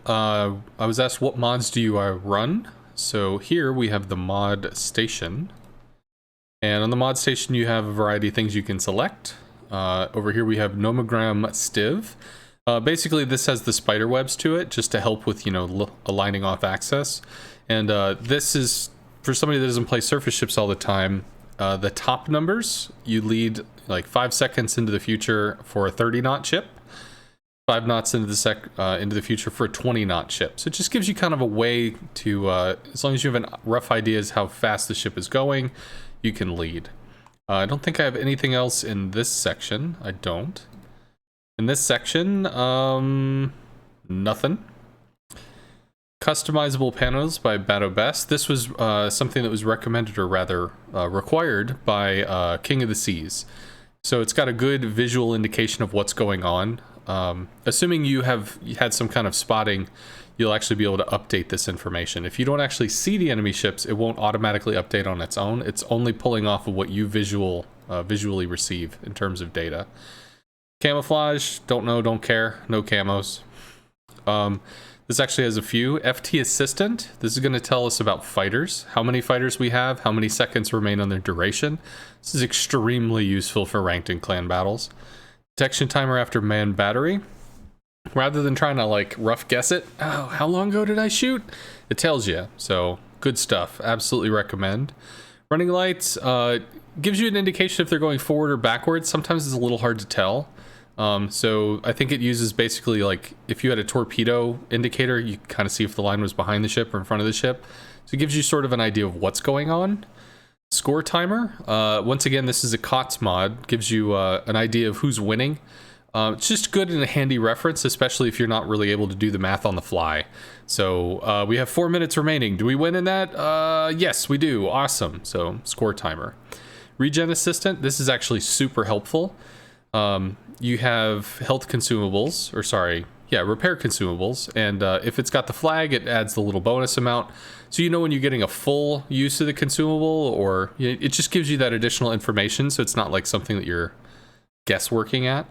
I was asked what mods do you run? So here we have the mod station. And on the mod station you have a variety of things you can select. Over here we have nomogram stiv. Basically this has the spider webs to it just to help with, you know, aligning off access. And this is, for somebody that doesn't play surface ships all the time, the top numbers, you lead like 5 seconds into the future for a 30 knot ship. 5 knots into the future for a 20 knot ship. So it just gives you kind of a way to, as long as you have a rough idea as how fast the ship is going, you can lead. I don't think I have anything else in this section. I don't. In this section, nothing. Customizable Panels by Batto Best. This was something that was recommended, or rather required, by King of the Seas. So it's got a good visual indication of what's going on. Assuming you have had some kind of spotting, you'll actually be able to update this information. If you don't actually see the enemy ships, it won't automatically update on its own. It's only pulling off of what you visually receive in terms of data. Camouflage, don't know, don't care, no camos. This actually has a few. FT Assistant, this is going to tell us about fighters, how many fighters we have, how many seconds remain on their duration. This is extremely useful for ranked and clan battles. Detection timer after manned battery. Rather than trying to like rough guess it, oh, how long ago did I shoot? It tells you, so good stuff. Absolutely recommend. Running lights gives you an indication if they're going forward or backwards. Sometimes it's a little hard to tell. So I think it uses basically like if you had a torpedo indicator, you kind of see if the line was behind the ship or in front of the ship. So it gives you sort of an idea of what's going on. Score timer. Once again, this is a COTS mod. Gives you an idea of who's winning. It's just good and a handy reference, especially if you're not really able to do the math on the fly. So we have 4 minutes remaining. Do we win in that? Yes, we do. Awesome. So score timer. Regen assistant. This is actually super helpful. You have health consumables, or sorry, yeah, repair consumables. And if it's got the flag, it adds the little bonus amount. So you know when you're getting a full use of the consumable, or it just gives you that additional information. So it's not like something that you're guessworking at.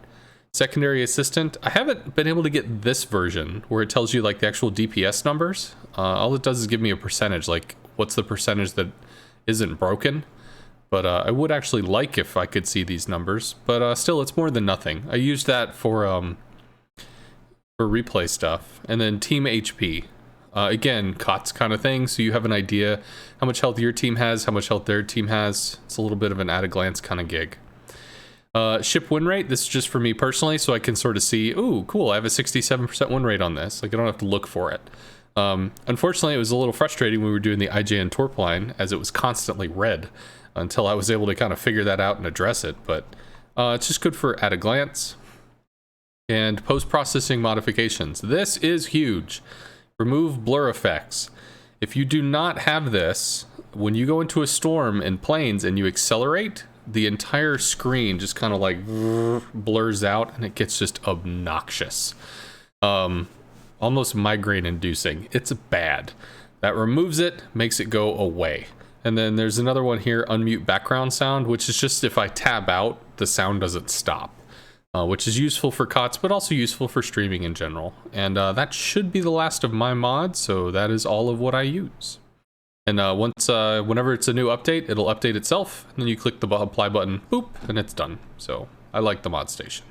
Secondary assistant. I haven't been able to get this version where it tells you like the actual DPS numbers. All it does is give me a percentage, like what's the percentage that isn't broken. But I would actually like if I could see these numbers. But still, it's more than nothing. I used that for replay stuff. And then team HP. Again, COTS kind of thing, so you have an idea how much health your team has, how much health their team has. It's a little bit of an at-a-glance kind of gig. Ship win rate, this is just for me personally, so I can sort of see, ooh, cool, I have a 67% win rate on this. Like, I don't have to look for it. Unfortunately, it was a little frustrating when we were doing the IJN Torp line, as it was constantly red, until I was able to kind of figure that out and address it. But it's just good for at-a-glance. And post-processing modifications. This is huge. Remove blur effects. If you do not have this, when you go into a storm in planes and you accelerate, the entire screen just kind of like blurs out and it gets just obnoxious. Almost migraine inducing. It's bad. That removes it, makes it go away. And then there's another one here, unmute background sound, which is just if I tab out, the sound doesn't stop. Which is useful for COTS, but also useful for streaming in general. And that should be the last of my mods, so that is all of what I use. And whenever it's a new update, it'll update itself, and then you click the apply button, boop, and it's done. So I like the mod station.